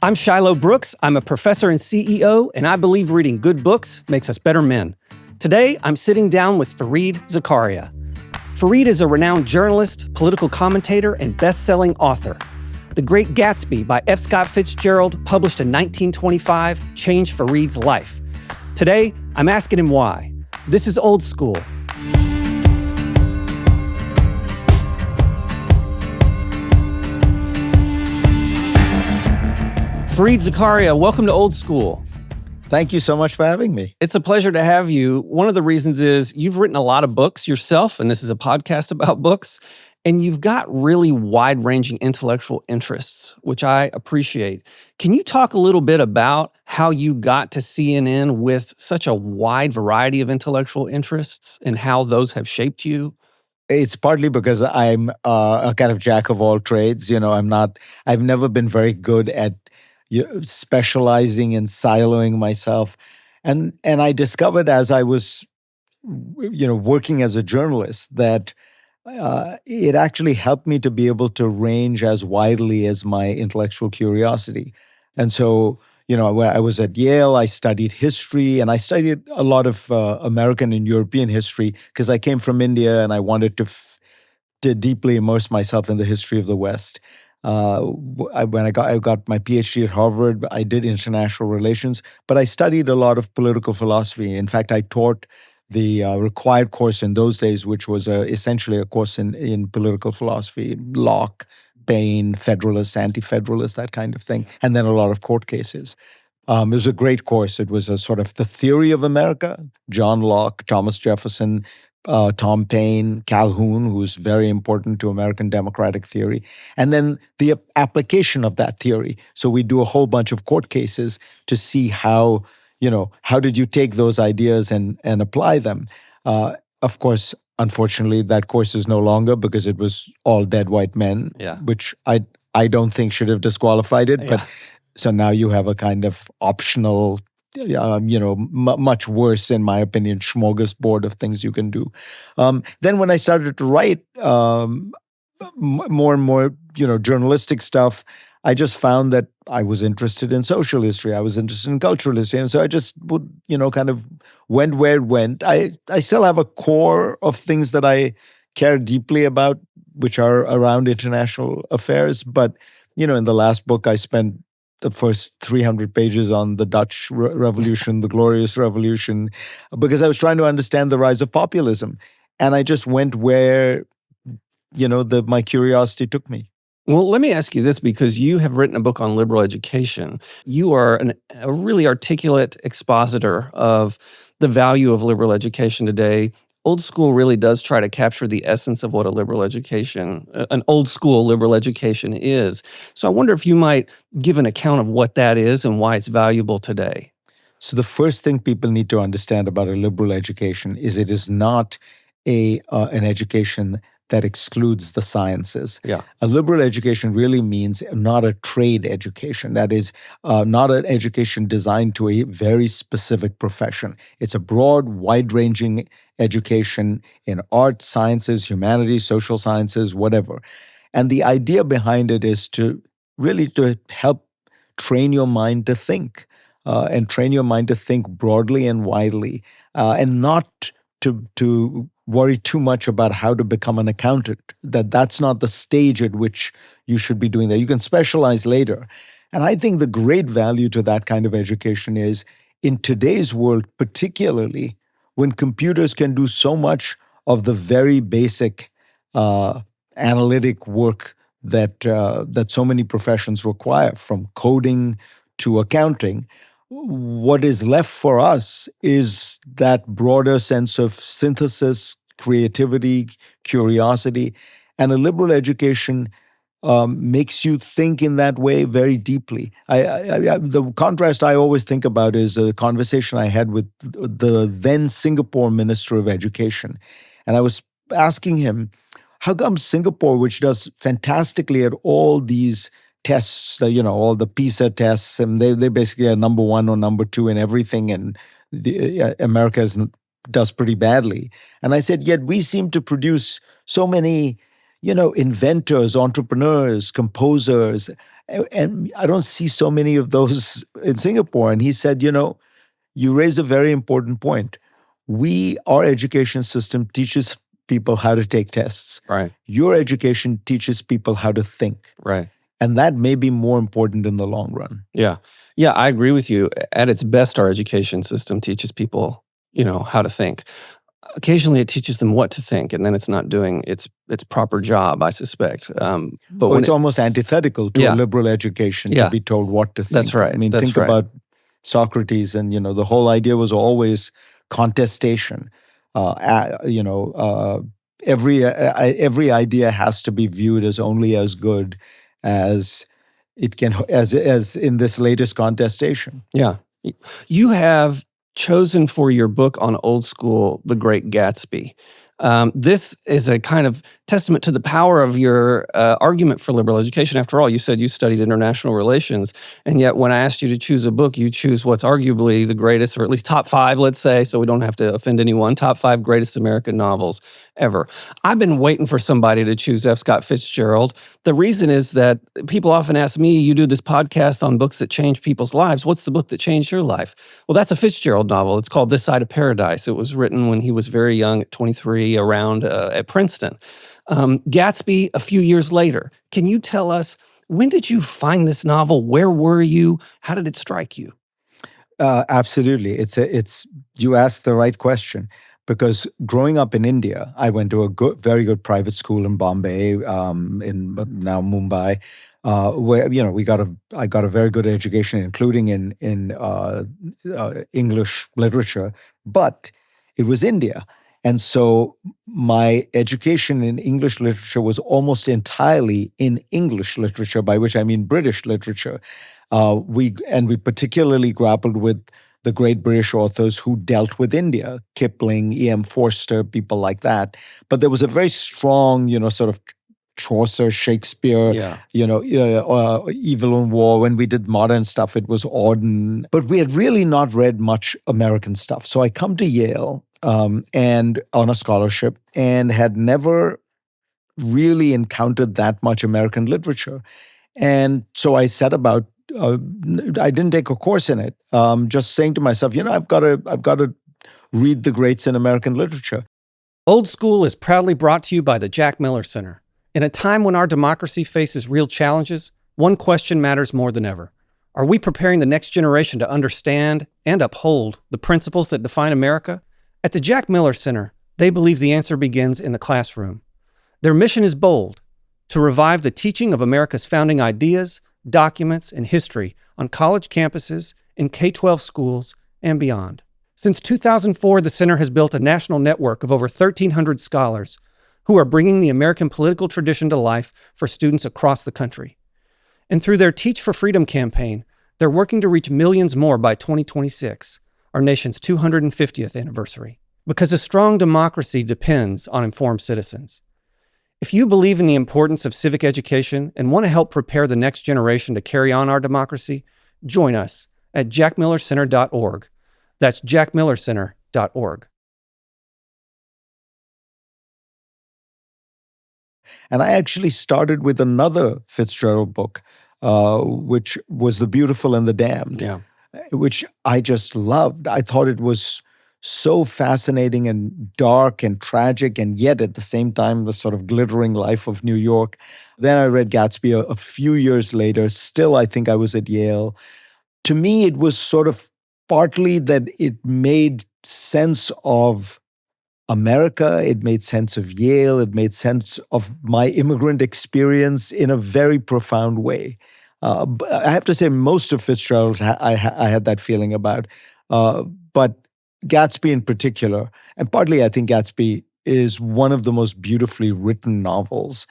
I'm Shilo Brooks. I'm a professor and CEO, and I believe reading good books makes us better men. Today, I'm sitting down with Fareed Zakaria. Fareed is a renowned journalist, political commentator, and best-selling author. The Great Gatsby by F. Scott Fitzgerald, published in 1925, changed Fareed's life. Today, I'm asking him why. This is Old School. Fareed Zakaria, welcome to Old School. Thank you so much for having me. It's a pleasure to have you. One of the reasons is you've written a lot of books yourself, and this is a podcast about books, and you've got really wide-ranging intellectual interests, which I appreciate. Can you talk a little bit about how you got to CNN with such a wide variety of intellectual interests and how those have shaped you? It's partly because I'm a kind of jack of all trades. I've never been very good at specializing and siloing myself. And I discovered as I was, working as a journalist that it actually helped me to be able to range as widely as my intellectual curiosity. And so, when I was at Yale, I studied history, and I studied a lot of American and European history because I came from India and I wanted to deeply immerse myself in the history of the West. When I got my PhD at Harvard, I did international relations, but I studied a lot of political philosophy. In fact, I taught the required course in those days, which was essentially a course in political philosophy, Locke, Paine, Federalist, Anti-Federalist, that kind of thing, and then a lot of court cases. It was a great course. It was a sort of the theory of America, John Locke, Thomas Jefferson, Tom Paine, Calhoun, who's very important to American democratic theory, and then the application of that theory. So we do a whole bunch of court cases to see how did you take those ideas and apply them. Of course, unfortunately, that course is no longer because it was all dead white men, which I don't think should have disqualified it. But so now you have a kind of optional much worse, in my opinion, smorgasbord of things you can do. Then when I started to write more and more, journalistic stuff, I just found that I was interested in social history. I was interested in cultural history. And so I just would, kind of went where it went. I still have a core of things that I care deeply about, which are around international affairs. But, in the last book, I spent the first 300 pages on the Dutch Revolution, the Glorious Revolution, because I was trying to understand the rise of populism. And I just went where, my curiosity took me. Well, let me ask you this, because you have written a book on liberal education. You are a really articulate expositor of the value of liberal education today. Old School really does try to capture the essence of what a liberal education, an old school liberal education is. So I wonder if you might give an account of what that is and why it's valuable today. So the first thing people need to understand about a liberal education is it is not an education that excludes the sciences. A liberal education really means not a trade education. That is not an education designed to a very specific profession. It's a broad, wide-ranging education in art, sciences, humanities, social sciences, whatever. And the idea behind it is to help train your mind to think, and train your mind to think broadly and widely, and not to worry too much about how to become an accountant. That's not the stage at which you should be doing that. You can specialize later. And I think the great value to that kind of education is, in today's world particularly, when computers can do so much of the very basic analytic work that so many professions require, from coding to accounting, what is left for us is that broader sense of synthesis, creativity, curiosity. And a liberal education makes you think in that way very deeply. The contrast I always think about is a conversation I had with the then Singapore Minister of Education. And I was asking him, how come Singapore, which does fantastically at all these tests, all the PISA tests, and they basically are number one or number two in everything, and America does pretty badly. And I said, yet we seem to produce so many, inventors, entrepreneurs, composers, And I don't see so many of those in Singapore. And he said, you raise a very important point. Our education system teaches people how to take tests. Right. Your education teaches people how to think. Right. And that may be more important in the long run. Yeah. Yeah, I agree with you. At its best, our education system teaches people, how to think. Occasionally, it teaches them what to think, and then it's not doing its proper job, I suspect. But it's almost antithetical to a liberal education to be told what to think. That's right. I mean, think about Socrates, and the whole idea was always contestation. Every idea has to be viewed as only as good as it can, as in this latest contestation. Yeah, you have chosen for your book on old school, The Great Gatsby. This is a kind of testament to the power of your argument for liberal education. After all, you said you studied international relations, and yet when I asked you to choose a book, you choose what's arguably the greatest, or at least top 5, let's say, so we don't have to offend anyone, top 5 greatest American novels ever. I've been waiting for somebody to choose F. Scott Fitzgerald. The reason is that people often ask me, you do this podcast on books that change people's lives. What's the book that changed your life? Well, that's a Fitzgerald novel. It's called This Side of Paradise. It was written when he was very young, at 23, around at Princeton. Gatsby, a few years later. Can you tell us, when did you find this novel? Where were you? How did it strike you? Absolutely. You asked the right question. Because growing up in India, I went to a very good private school in Bombay, in now Mumbai, where I got a very good education, including in English literature. But it was India, and so my education in English literature was almost entirely in English literature, by which I mean British literature. We particularly grappled with the great British authors who dealt with India, Kipling, E.M. Forster, people like that. But there was a very strong, sort of Chaucer, Shakespeare, Evil and War. When we did modern stuff, it was Auden. But we had really not read much American stuff. So I come to Yale and on a scholarship, and had never really encountered that much American literature. And so I set about, I didn't take a course in it. Just saying to myself, I've got to read the greats in American literature. Old School is proudly brought to you by the Jack Miller Center. In a time when our democracy faces real challenges, one question matters more than ever. Are we preparing the next generation to understand and uphold the principles that define America? At the Jack Miller Center, they believe the answer begins in the classroom. Their mission is bold: to revive the teaching of America's founding ideas, documents, and history on college campuses, in K-12 schools, and beyond. Since 2004, the center has built a national network of over 1,300 scholars who are bringing the American political tradition to life for students across the country. And through their Teach for Freedom campaign, they're working to reach millions more by 2026, our nation's 250th anniversary. Because a strong democracy depends on informed citizens. If you believe in the importance of civic education and want to help prepare the next generation to carry on our democracy, join us at jackmillercenter.org. That's jackmillercenter.org. And I actually started with another Fitzgerald book, which was The Beautiful and the Damned, which I just loved. I thought it was so fascinating and dark and tragic, and yet at the same time, the sort of glittering life of New York. Then I read Gatsby a few years later. Still, I think I was at Yale. To me, it was sort of partly that it made sense of America, it made sense of Yale, it made sense of my immigrant experience in a very profound way. I have to say, most of Fitzgerald, I had that feeling about. But Gatsby in particular, and partly I think Gatsby is one of the most beautifully written novels.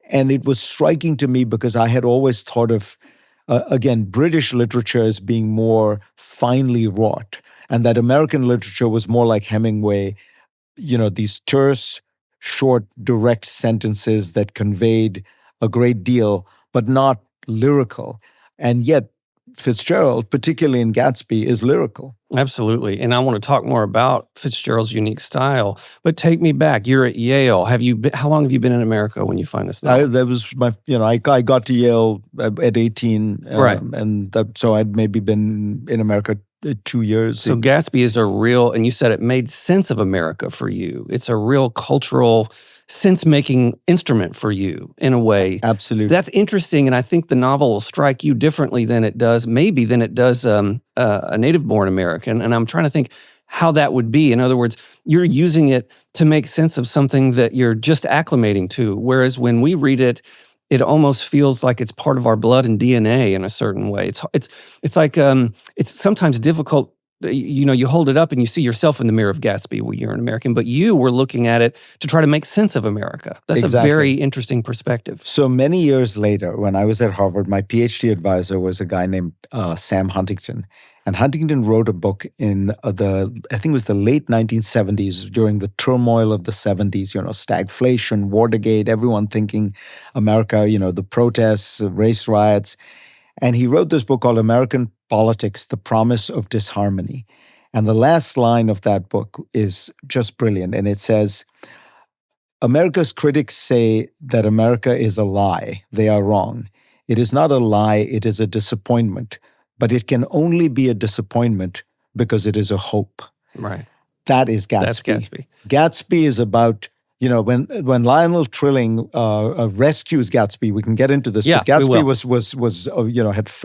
And it was striking to me because I had always thought of, again, British literature as being more finely wrought, and that American literature was more like Hemingway, these terse, short, direct sentences that conveyed a great deal, but not lyrical. And yet, Fitzgerald, particularly in Gatsby, is lyrical. Absolutely. And I want to talk more about Fitzgerald's unique style. But take me back. You're at Yale. How long have you been in America when you find this novel? That was I got to Yale at 18. Right. So I'd maybe been in America 2 years. So Gatsby is a real, and you said it made sense of America for you. It's a real cultural sense-making instrument for you in a way. Absolutely. That's interesting, and I think the novel will strike you differently than it does a native-born American. And I'm trying to think how that would be. In other words, you're using it to make sense of something that you're just acclimating to, whereas when we read it, it almost feels like it's part of our blood and DNA in a certain way. It's like it's sometimes difficult. You hold it up and you see yourself in the mirror of Gatsby when you're an American, but you were looking at it to try to make sense of America. That's exactly. a very interesting perspective. So many years later, when I was at Harvard, my PhD advisor was a guy named Sam Huntington. And Huntington wrote a book in I think it was the late 1970s, during the turmoil of the 70s, stagflation, Watergate, everyone thinking America, the protests, race riots. And he wrote this book called American Politics, The Promise of Disharmony. And the last line of that book is just brilliant. And it says, America's critics say that America is a lie. They are wrong. It is not a lie, it is a disappointment. But it can only be a disappointment because it is a hope. Right. That is Gatsby. That's Gatsby. Gatsby is about, when Lionel Trilling rescues Gatsby, we can get into this. Yeah, but Gatsby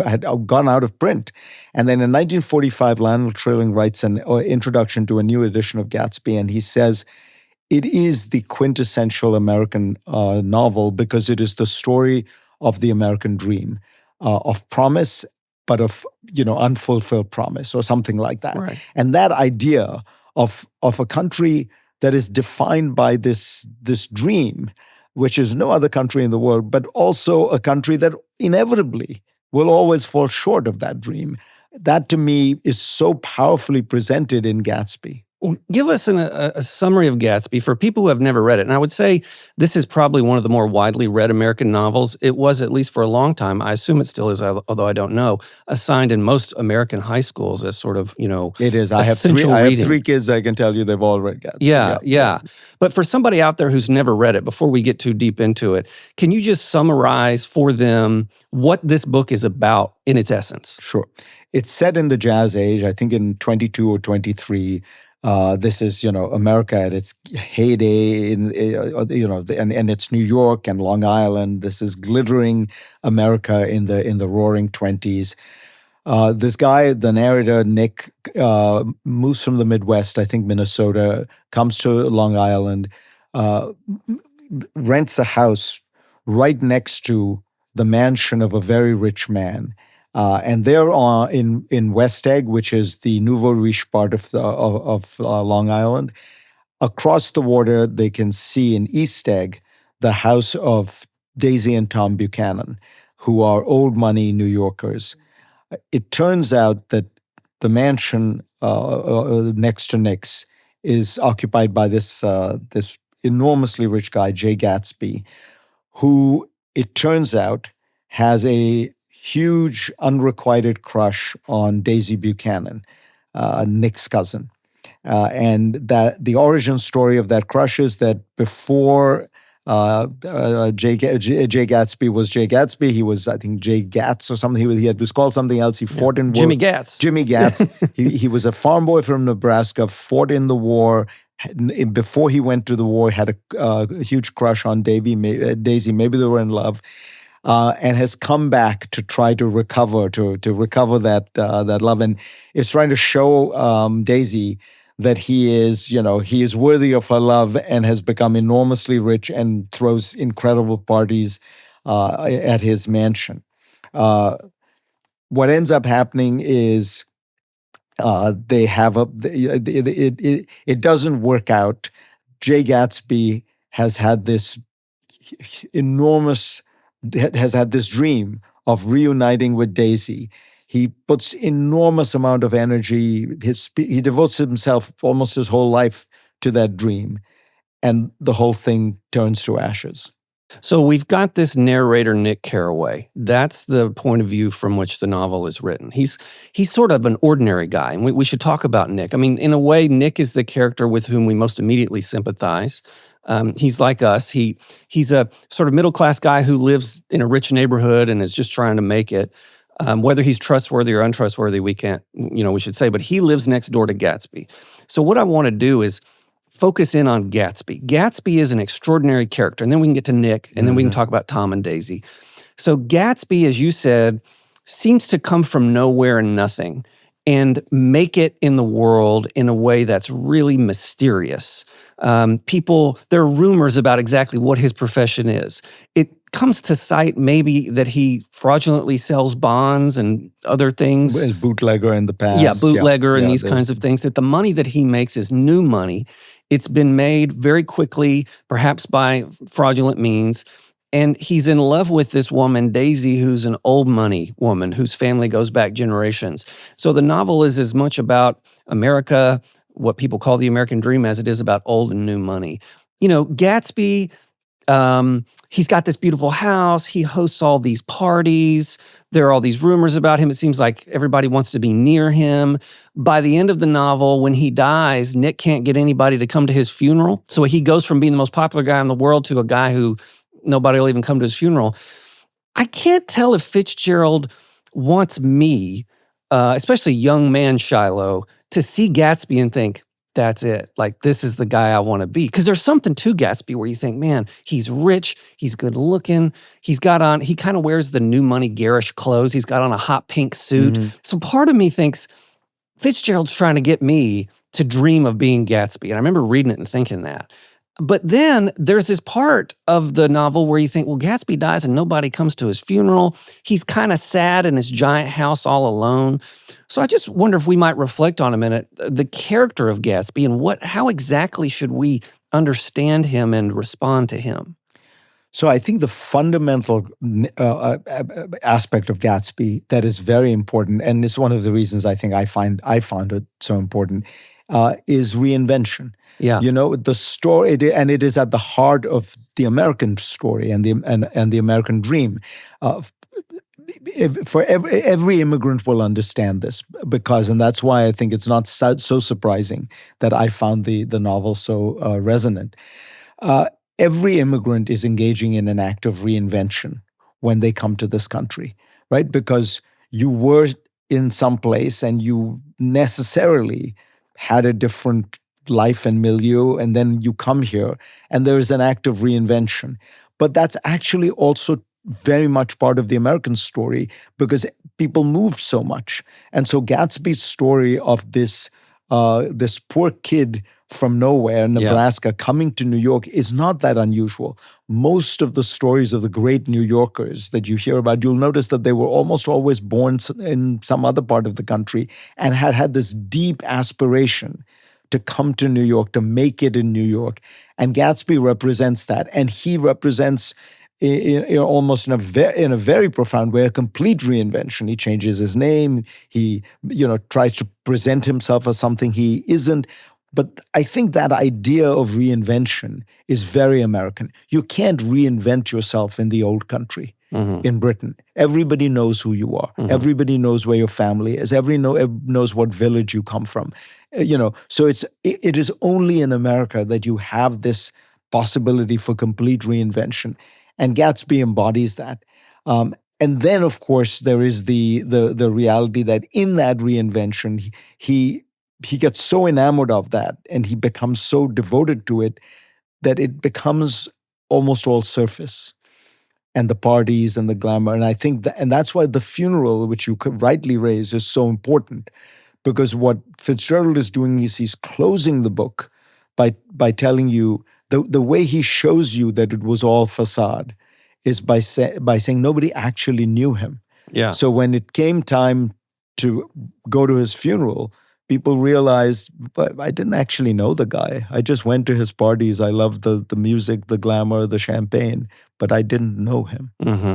had gone out of print, and then in 1945, Lionel Trilling writes an introduction to a new edition of Gatsby, and he says it is the quintessential American novel because it is the story of the American dream, of promise, but of unfulfilled promise or something like that. Right. And that idea of a country that is defined by this dream, which is no other country in the world, but also a country that inevitably will always fall short of that dream. That, to me, is so powerfully presented in Gatsby. Well, give us a summary of Gatsby for people who have never read it. And I would say this is probably one of the more widely read American novels. It was, at least for a long time, I assume it still is, although I don't know, assigned in most American high schools as sort of, It is. I have three kids, I can tell you they've all read Gatsby. Yeah. But for somebody out there who's never read it, before we get too deep into it, can you just summarize for them what this book is about in its essence? Sure. It's set in the Jazz Age, I think in 22 or 23. This is, America at its heyday, and it's New York and Long Island. This is glittering America in the Roaring 20s. This guy, the narrator, Nick, moves from the Midwest, I think Minnesota, comes to Long Island, rents a house right next to the mansion of a very rich man. And they're in West Egg, which is the nouveau riche part of Long Island. Across the water, they can see in East Egg the house of Daisy and Tom Buchanan, who are old money New Yorkers. It turns out that the mansion next to Nick's is occupied by this enormously rich guy, Jay Gatsby, who, it turns out, has a huge unrequited crush on Daisy Buchanan, Nick's cousin. And that the origin story of that crush is that before Jay Gatsby was Jay Gatsby, he was, I think, Jay Gatz or something. He was called something else. He fought in war. Jimmy Gatz. Jimmy Gatz. he was a farm boy from Nebraska, fought in the war. Before he went to the war, had a huge crush on Daisy. Maybe they were in love. And has come back to try to recover that love, and is trying to show Daisy that he is worthy of her love, and has become enormously rich and throws incredible parties at his mansion. What ends up happening is they have it doesn't work out. Jay Gatsby has had this dream of reuniting with Daisy. He puts enormous amount of energy. He devotes himself almost his whole life to that dream, and the whole thing turns to ashes. So we've got this narrator, Nick Carraway. That's the point of view from which the novel is written. He's sort of an ordinary guy, and we should talk about Nick. I mean, in a way, Nick is the character with whom we most immediately sympathize. He's like us. He's a sort of middle-class guy who lives in a rich neighborhood and is just trying to make it. Whether he's trustworthy or untrustworthy, we can't, we should say, but he lives next door to Gatsby. So what I want to do is focus in on Gatsby. Gatsby is an extraordinary character, and then we can get to Nick, and then we can talk about Tom and Daisy. So Gatsby, as you said, seems to come from nowhere and nothing and make it in the world in a way that's really mysterious. There are rumors about exactly what his profession is. It comes to sight maybe that he fraudulently sells bonds and other things. Well, bootlegger in the past. Yeah, bootlegger and these kinds of things. That the money that he makes is new money. It's been made very quickly, perhaps by fraudulent means. And he's in love with this woman, Daisy, who's an old money woman whose family goes back generations. So the novel is as much about America, what people call the American dream, as it is about old and new money. Gatsby, he's got this beautiful house. He hosts all these parties. There are all these rumors about him. It seems like everybody wants to be near him. By the end of the novel, when he dies, Nick can't get anybody to come to his funeral. So he goes from being the most popular guy in the world to a guy who nobody will even come to his funeral. I can't tell if Fitzgerald wants me, especially young man Shilo, to see Gatsby and think, that's it. Like, this is the guy I want to be. Because there's something to Gatsby where you think, man, he's rich, he's good looking, he kind of wears the new money garish clothes, he's got on a hot pink suit. So part of me thinks Fitzgerald's trying to get me to dream of being Gatsby. And I remember reading it and thinking that. But then there's this part of the novel where you think, well, Gatsby dies and nobody comes to his funeral. He's kind of sad in his giant house all alone. So I just wonder if we might reflect on a minute the character of Gatsby and how exactly should we understand him and respond to him? So I think the fundamental aspect of Gatsby that is very important, and it's one of the reasons I think I found it so important, is reinvention. Yeah. The story, and it is at the heart of the American story and the American dream. For every immigrant will understand this and that's why I think it's not so surprising that I found the novel so resonant. Every immigrant is engaging in an act of reinvention when they come to this country, right? Because you were in some place and you necessarily had a different life and milieu, and then you come here and there is an act of reinvention. But that's actually also very much part of the American story because people moved so much. And so Gatsby's story of this poor kid from nowhere, Nebraska, coming to New York is not that unusual. Most of the stories of the great New Yorkers that you hear about, you'll notice that they were almost always born in some other part of the country and had this deep aspiration to come to New York, to make it in New York. And Gatsby represents that. And he represents almost in a very profound way, a complete reinvention. He changes his name. He, tries to present himself as something he isn't. But I think that idea of reinvention is very American. You can't reinvent yourself in the old country. In Britain, everybody knows who you are. Everybody knows where your family is. Everybody knows what village you come from. So it is only in America that you have this possibility for complete reinvention. And Gatsby embodies that. And then, of course, there is the reality that in that reinvention, he gets so enamored of that and he becomes so devoted to it that it becomes almost all surface. And the parties and the glamour. And I think and that's why the funeral, which you could rightly raise, is so important. Because what Fitzgerald is doing is he's closing the book by telling you the way he shows you that it was all facade is by saying nobody actually knew him. Yeah. So when it came time to go to his funeral, people realized, but I didn't actually know the guy. I just went to his parties. I loved the music, the glamour, the champagne. but I didn't know him. Mm-hmm.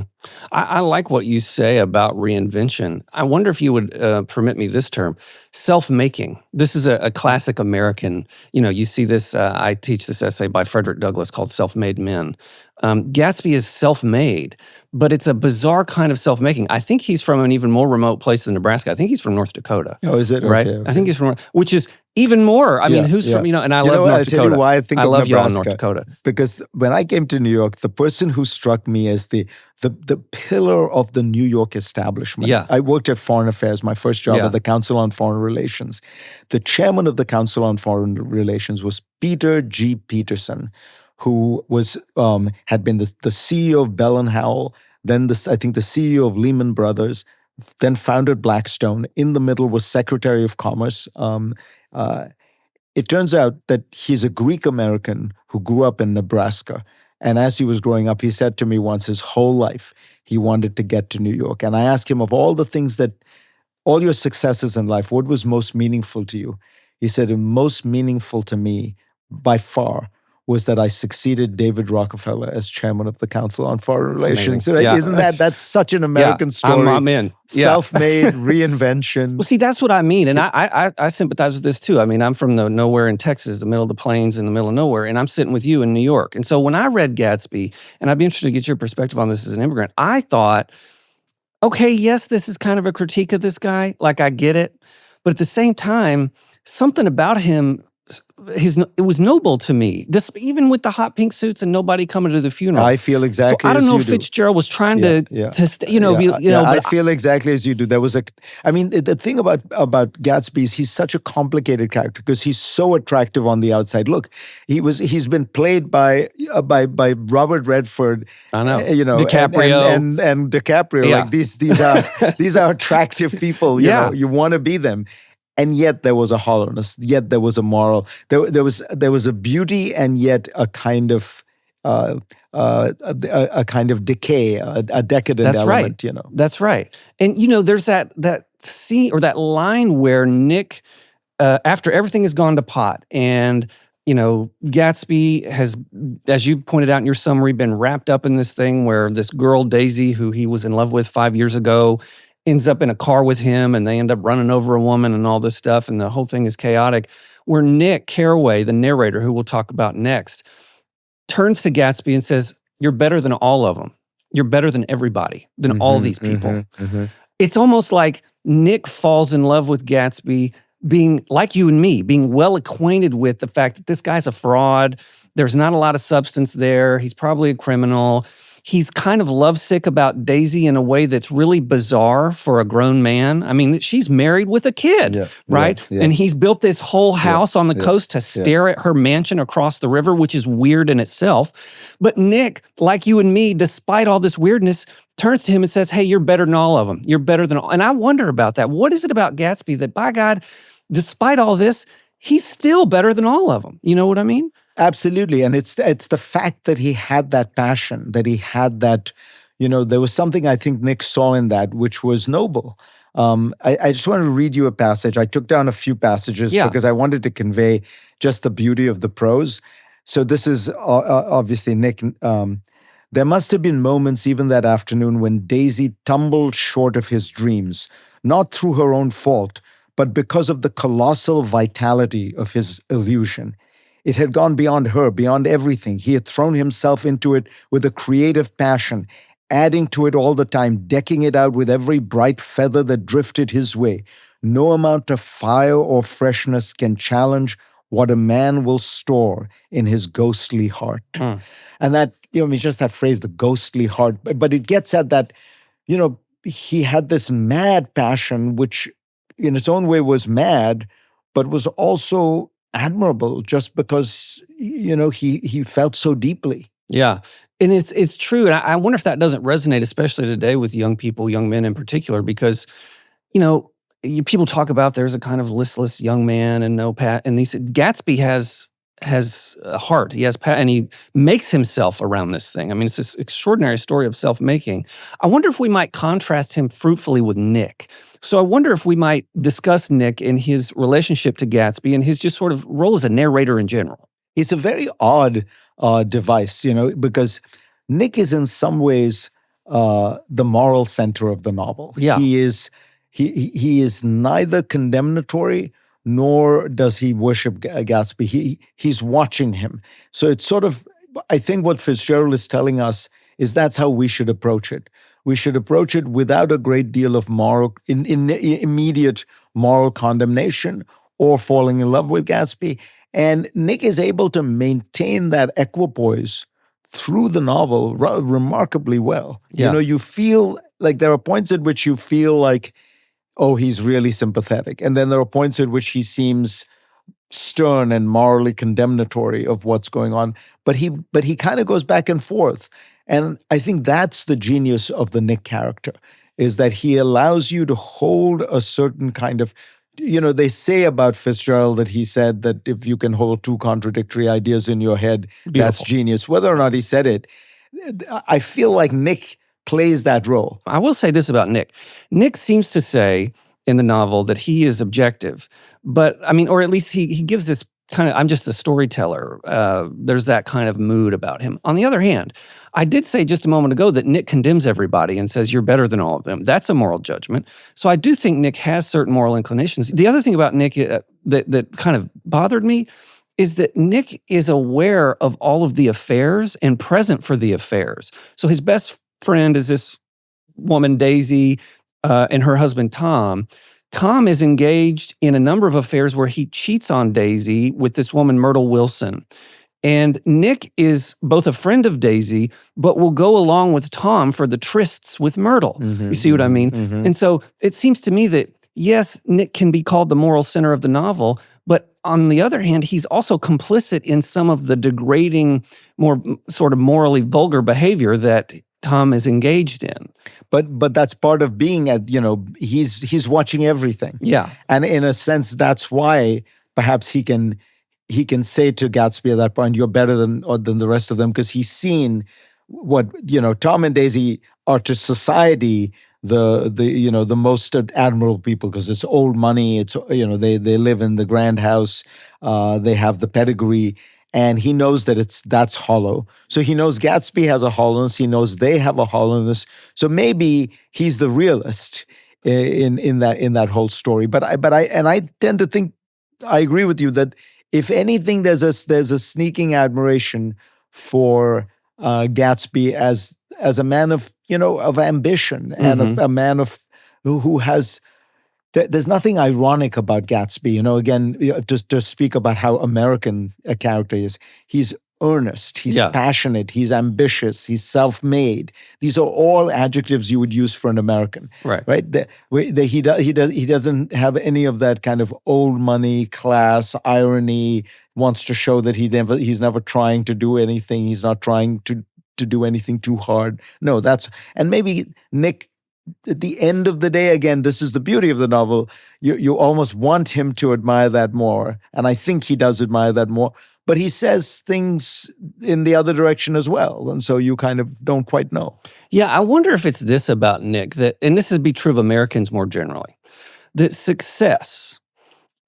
I like what you say about reinvention. I wonder if you would permit me this term, self-making. This is a classic American, you see this, I teach this essay by Frederick Douglass called Self-Made Men. Gatsby is self-made, but it's a bizarre kind of self-making. I think he's from an even more remote place than Nebraska. I think he's from North Dakota. Oh, is it? Right? Okay. I think he's from, which is even more. I mean, who's from, and I love North Dakota. I'll tell you why I think I of love y'all in Nebraska. North Dakota. Because when I came to New York, the person who struck me as the pillar of the New York establishment. Yeah. I worked at Foreign Affairs, my first job at the Council on Foreign Relations. The chairman of the Council on Foreign Relations was Peter G. Peterson, who was had been the CEO of Bell and Howell, then I think the CEO of Lehman Brothers, then founded Blackstone. In the middle was Secretary of Commerce. It turns out that he's a Greek American who grew up in Nebraska. And as he was growing up, he said to me once, his whole life, he wanted to get to New York. And I asked him, of all the things all your successes in life, what was most meaningful to you? He said, the most meaningful to me by far was that I succeeded David Rockefeller as chairman of the Council on Foreign Relations. Right? Yeah. Isn't that's such an American story? I'm in. Self-made, reinvention. Well, see, that's what I mean. And I sympathize with this too. I mean, I'm from the nowhere in Texas, the middle of the plains in the middle of nowhere, and I'm sitting with you in New York. And so when I read Gatsby, and I'd be interested to get your perspective on this as an immigrant, I thought, okay, yes, this is kind of a critique of this guy. Like, I get it. But at the same time, something about him, it was noble to me. This, even with the hot pink suits and nobody coming to the funeral. I feel exactly. So I don't as know you if Fitzgerald was trying to I feel exactly as you do. The thing about Gatsby is he's such a complicated character because he's so attractive on the outside. Look, he's been played by Robert Redford. I know. DiCaprio and DiCaprio. Yeah. Like these are attractive people. You know, you want to be them. And yet there was a hollowness. Yet there was a moral. There was a beauty, and yet a kind of a kind of decay, a decadent element. Right. That's right. And there's that scene or that line where Nick, after everything has gone to pot, and Gatsby has, as you pointed out in your summary, been wrapped up in this thing where this girl Daisy, who he was in love with 5 years ago, ends up in a car with him, and they end up running over a woman and all this stuff, and the whole thing is chaotic, where Nick Carraway, the narrator, who we'll talk about next, turns to Gatsby and says, "You're better than all of them. You're better than everybody, than all these people." It's almost like Nick falls in love with Gatsby, being like you and me, being well acquainted with the fact that this guy's a fraud. There's not a lot of substance there. He's probably a criminal. He's kind of lovesick about Daisy in a way that's really bizarre for a grown man. I mean, she's married with a kid, right? Yeah. And he's built this whole house on the coast to stare at her mansion across the river, which is weird in itself. But Nick, like you and me, despite all this weirdness, turns to him and says, "Hey, you're better than all of them. You're better than all." And I wonder about that. What is it about Gatsby that, by God, despite all this, he's still better than all of them? You know what I mean? Absolutely. And it's the fact that he had that passion, that he had that, there was something I think Nick saw in that, which was noble. I just want to read you a passage. I took down a few passages because I wanted to convey just the beauty of the prose. So this is obviously Nick. There must have been moments even that afternoon when Daisy tumbled short of his dreams, not through her own fault, but because of the colossal vitality of his illusion. It had gone beyond her, beyond everything. He had thrown himself into it with a creative passion, adding to it all the time, decking it out with every bright feather that drifted his way. No amount of fire or freshness can challenge what a man will store in his ghostly heart. And that, just that phrase, the ghostly heart, but it gets at that, he had this mad passion, which in its own way was mad, but was also admirable just because, he felt so deeply. Yeah. And it's true. And I wonder if that doesn't resonate, especially today with young people, young men in particular, because, people talk about there's a kind of listless young man and no pat. And Gatsby has a heart. He has and he makes himself around this thing. I mean, it's this extraordinary story of self-making. I wonder if we might contrast him fruitfully with Nick. So I wonder if we might discuss Nick and his relationship to Gatsby and his just sort of role as a narrator in general. It's a very odd device, because Nick is in some ways the moral center of the novel. Yeah. He is neither condemnatory nor does he worship Gatsby. He's watching him. So it's sort of, I think what Fitzgerald is telling us is that's how we should approach it. We should approach it without a great deal of immediate moral condemnation or falling in love with Gatsby. And Nick is able to maintain that equipoise through the novel remarkably well. Yeah. You know, you feel like there are points at which you feel like, oh, he's really sympathetic. And then there are points at which he seems stern and morally condemnatory of what's going on. But he kind of goes back and forth. And I think that's the genius of the Nick character, is that he allows you to hold a certain kind of, you know, they say about Fitzgerald that he said that if you can hold two contradictory ideas in your head, that's genius. Whether or not he said it, I feel like Nick plays that role. I will say this about Nick. Nick seems to say in the novel that he is objective, but I mean, or at least he gives this kind of, I'm just a storyteller. There's that kind of mood about him. On the other hand, I did say just a moment ago that Nick condemns everybody and says you're better than all of them. That's a moral judgment. So I do think Nick has certain moral inclinations. The other thing about Nick that kind of bothered me is that Nick is aware of all of the affairs and present for the affairs. So his best friend is this woman, Daisy, and her husband, Tom. Tom is engaged in a number of affairs where he cheats on Daisy with this woman, Myrtle Wilson. And Nick is both a friend of Daisy, but will go along with Tom for the trysts with Myrtle. You see what I mean? And so it seems to me that, yes, Nick can be called the moral center of the novel, but on the other hand, he's also complicit in some of the degrading, more sort of morally vulgar behavior that Tom is engaged in. But that's part of being he's watching everything. Yeah. And in a sense, that's why perhaps he can say to Gatsby at that point, you're better than the rest of them, because he's seen what, Tom and Daisy are to society the most admirable people, because it's old money. It's, they live in the grand house. They have the pedigree. And he knows that that's hollow. So he knows Gatsby has a hollowness. He knows they have a hollowness. So maybe he's the realist in that whole story. But I tend to think, I agree with you that if anything, there's a sneaking admiration for Gatsby as a man of ambition and a man who has. There's nothing ironic about Gatsby. Again, to speak about how American a character is. He's earnest, he's passionate, he's ambitious, he's self-made. These are all adjectives you would use for an American. Right? He doesn't have any of that kind of old money, class, irony, wants to show that he's never trying to do anything. He's not trying to do anything too hard. No, and maybe Nick, at the end of the day, again, this is the beauty of the novel. You almost want him to admire that more. And I think he does admire that more. But he says things in the other direction as well. And so you kind of don't quite know. Yeah, I wonder if it's this about Nick, and this would be true of Americans more generally, that success,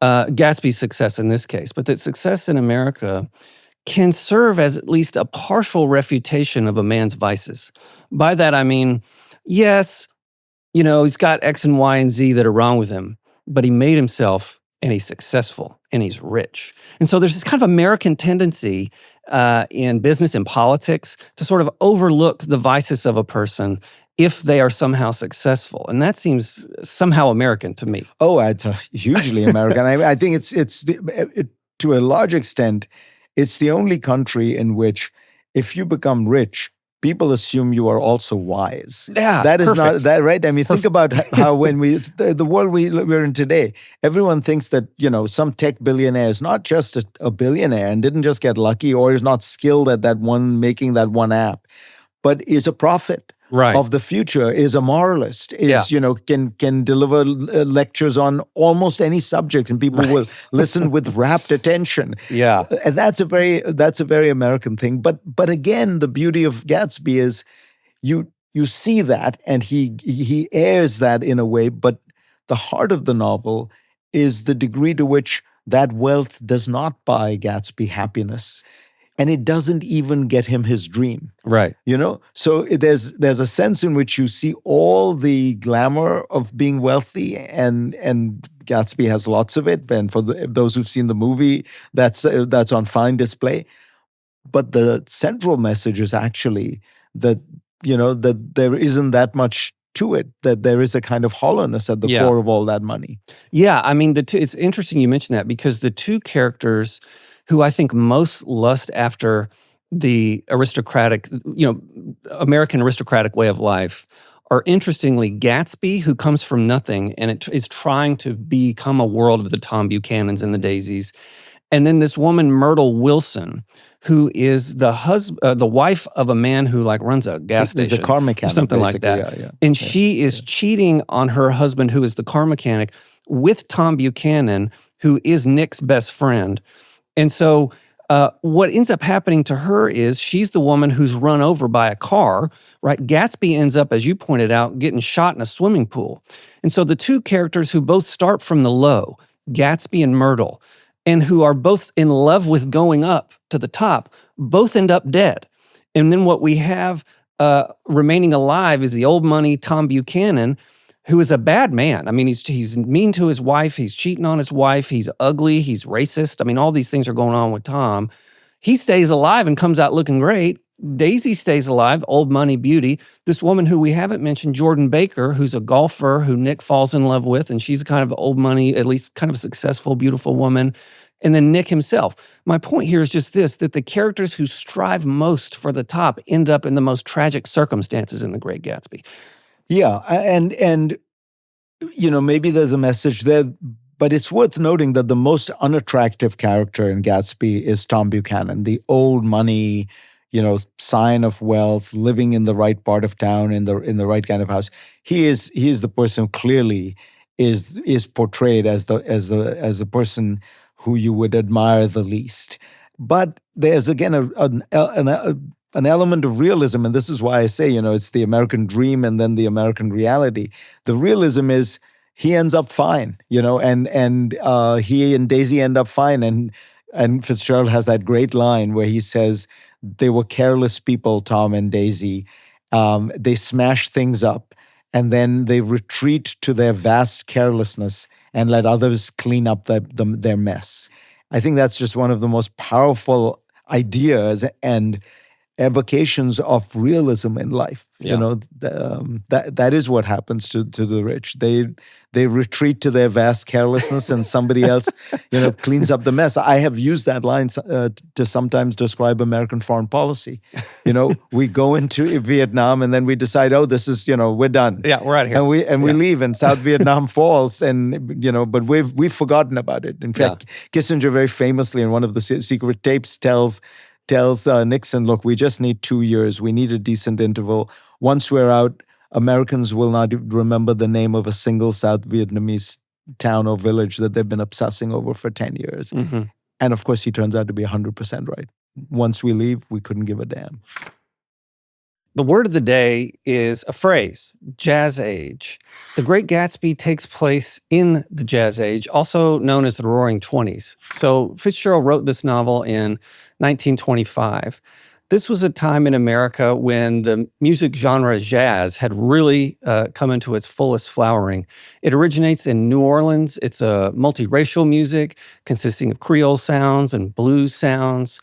Gatsby's success in this case, but that success in America can serve as at least a partial refutation of a man's vices. By that I mean, yes, he's got X and Y and Z that are wrong with him, but he made himself and he's successful and he's rich. And so there's this kind of American tendency in business and politics to sort of overlook the vices of a person if they are somehow successful. And that seems somehow American to me. Oh, it's hugely American. I think it's to a large extent, it's the only country in which if you become rich, people assume you are also wise. Yeah, that is perfect. not that right. I mean, think about how when the world we're in today, everyone thinks that some tech billionaire is not just a billionaire and didn't just get lucky or is not skilled at making that one app, but is a prophet of the future, is a moralist, can deliver lectures on almost any subject, and people will listen with rapt attention. Yeah, and that's a very American thing. But again, the beauty of Gatsby is you see that, and he airs that in a way. But the heart of the novel is the degree to which that wealth does not buy Gatsby happiness. and it doesn't even get him his dream. Right. So there's a sense in which you see all the glamour of being wealthy, and Gatsby has lots of it. And for those who've seen the movie, that's on fine display. But the central message is actually that that there isn't that much to it, that there is a kind of hollowness at the core of all that money. Yeah, I mean, it's interesting you mentioned that, because the two characters who I think most lust after the aristocratic, American aristocratic way of life are, interestingly, Gatsby, who comes from nothing and is trying to become a world of the Tom Buchanans and the Daisies, and then this woman, Myrtle Wilson, who is the wife of a man who runs a gas station. He's a car mechanic, something like that. Yeah. And she is cheating on her husband, who is the car mechanic, with Tom Buchanan, who is Nick's best friend. And so what ends up happening to her is she's the woman who's run over by a car, right? Gatsby ends up, as you pointed out, getting shot in a swimming pool. And so the two characters who both start from the low, Gatsby and Myrtle, and who are both in love with going up to the top, both end up dead. And then what we have remaining alive is the old money Tom Buchanan, who is a bad man. I mean, he's mean to his wife. He's cheating on his wife. He's ugly. He's racist. I mean, all these things are going on with Tom. He stays alive and comes out looking great. Daisy stays alive, old money beauty. This woman who we haven't mentioned, Jordan Baker, who's a golfer who Nick falls in love with, and she's kind of old money, at least kind of a successful, beautiful woman. And then Nick himself. My point here is just this, that the characters who strive most for the top end up in the most tragic circumstances in The Great Gatsby. Yeah, and maybe there's a message there, but it's worth noting that the most unattractive character in Gatsby is Tom Buchanan, the old money, sign of wealth, living in the right part of town, in the right kind of house. He is the person who clearly is portrayed as the person who you would admire the least. But there's again an element of realism, and this is why I say, it's the American dream and then the American reality. The realism is he ends up fine, and he and Daisy end up fine, and Fitzgerald has that great line where he says, "They were careless people, Tom and Daisy. They smash things up, and then they retreat to their vast carelessness and let others clean up their mess." I think that's just one of the most powerful ideas and evocations of realism in life. Yeah. That is what happens to the rich. They retreat to their vast carelessness, and somebody else, cleans up the mess. I have used that line to sometimes describe American foreign policy. We go into Vietnam, and then we decide, oh, this is, we're done. Yeah, we're out of here. We leave, and South Vietnam falls, and but we've forgotten about it. In fact, Kissinger very famously in one of the secret tapes tells Nixon, look, we just need 2 years. We need a decent interval. Once we're out, Americans will not remember the name of a single South Vietnamese town or village that they've been obsessing over for 10 years. Mm-hmm. And of course, he turns out to be 100% right. Once we leave, we couldn't give a damn. The word of the day is a phrase, Jazz Age. The Great Gatsby takes place in the Jazz Age, also known as the Roaring Twenties. So Fitzgerald wrote this novel in 1925. This was a time in America when the music genre jazz had really come into its fullest flowering. It originates in New Orleans. It's a multiracial music consisting of Creole sounds and blues sounds.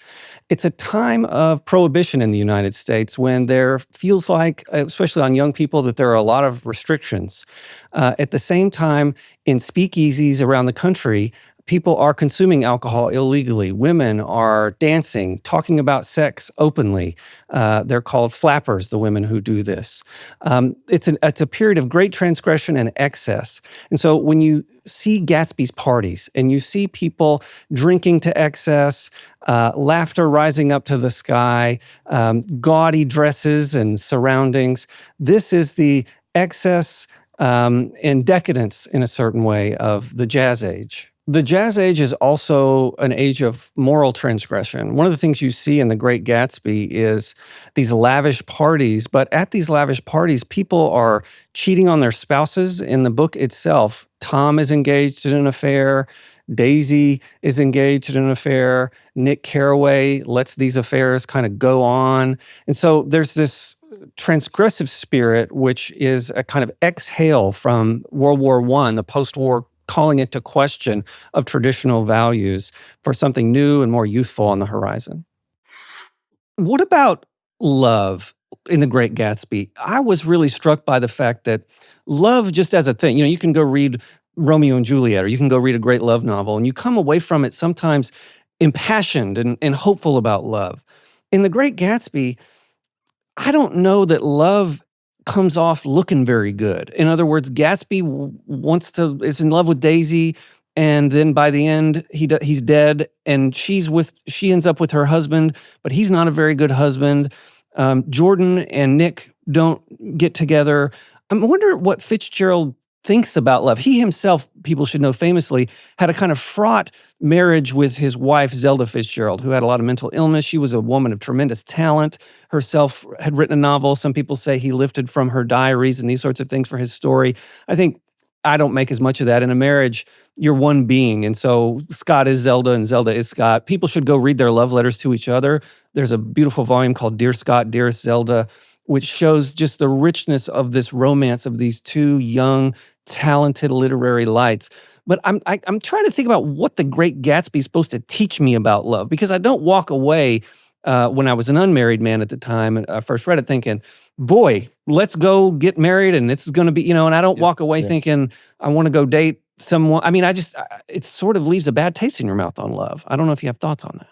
It's a time of prohibition in the United States when there feels like, especially on young people, that there are a lot of restrictions. At the same time, in speakeasies around the country, people are consuming alcohol illegally. Women are dancing, talking about sex openly. They're called flappers, the women who do this. It's a period of great transgression and excess. And so when you see Gatsby's parties and you see people drinking to excess, laughter rising up to the sky, gaudy dresses and surroundings, this is the excess and decadence in a certain way of the Jazz Age. The Jazz Age is also an age of moral transgression. One of the things you see in The Great Gatsby is these lavish parties, but at these lavish parties, people are cheating on their spouses. In the book itself, Tom is engaged in an affair. Daisy is engaged in an affair. Nick Carraway lets these affairs kind of go on. And so there's this transgressive spirit, which is a kind of exhale from World War I, the post-war calling into question of traditional values for something new and more youthful on the horizon. What about love in The Great Gatsby? I was really struck by the fact that love just as a thing, you can go read Romeo and Juliet, or you can go read a great love novel, and you come away from it sometimes impassioned and hopeful about love. In The Great Gatsby, I don't know that love comes off looking very good. In other words, Gatsby is in love with Daisy, and then by the end, he's dead, and she ends up with her husband, but he's not a very good husband. Jordan and Nick don't get together. I wonder what Fitzgerald thinks about love. He himself, people should know famously, had a kind of fraught marriage with his wife, Zelda Fitzgerald, who had a lot of mental illness. She was a woman of tremendous talent. Herself had written a novel. Some people say he lifted from her diaries and these sorts of things for his story. I don't make as much of that. In a marriage, you're one being. And so Scott is Zelda and Zelda is Scott. People should go read their love letters to each other. There's a beautiful volume called Dear Scott, Dearest Zelda, which shows just the richness of this romance of these two young, talented literary lights. But I'm trying to think about what The Great Gatsby is supposed to teach me about love, because I don't walk away when I was an unmarried man at the time and I first read it thinking, boy, let's go get married and it's going to be, and I don't walk away thinking I want to go date someone. It sort of leaves a bad taste in your mouth on love. I don't know if you have thoughts on that.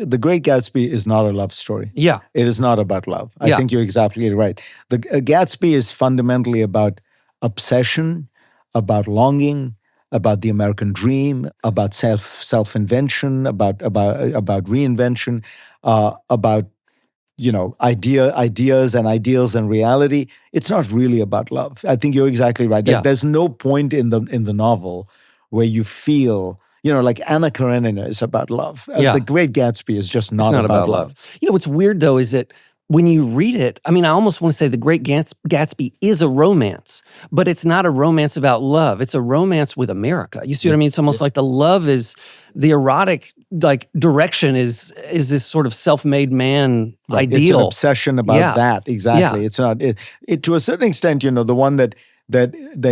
The Great Gatsby is not a love story. Yeah. It is not about love. I think you're exactly right. The Gatsby is fundamentally about obsession, about longing, about the American dream, about self-invention, about reinvention, about ideas and ideals and reality. It's not really about love. I think you're exactly right. Yeah. There's no point in the novel where you feel, like Anna Karenina is about love. The Great Gatsby is just not about love. What's weird though is that when you read it, I almost want to say The Great Gatsby is a romance, but it's not a romance about love. It's a romance with America. You see what I mean? It's almost like the erotic direction is this sort of self-made man ideal. It's an obsession about that. Exactly. Yeah. It's not it to a certain extent, the one that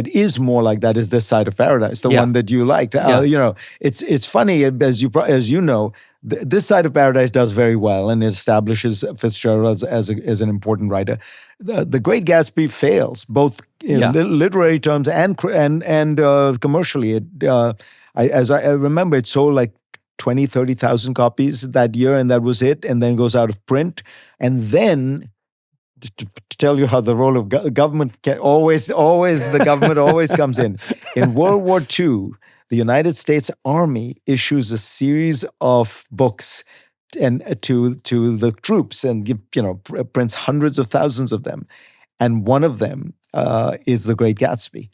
is more like that is This Side of Paradise, the one that you liked. It's funny, as you know, This Side of Paradise does very well and establishes Fitzgerald as an important writer. The Great Gatsby fails both in literary terms and commercially. As I remember, it sold like 20, 30,000 copies that year, and that was it. And then goes out of print. And then, to tell you how the role of government the government always comes in. In World War II, the United States Army issues a series of books to the troops and prints hundreds of thousands of them. And one of them is The Great Gatsby.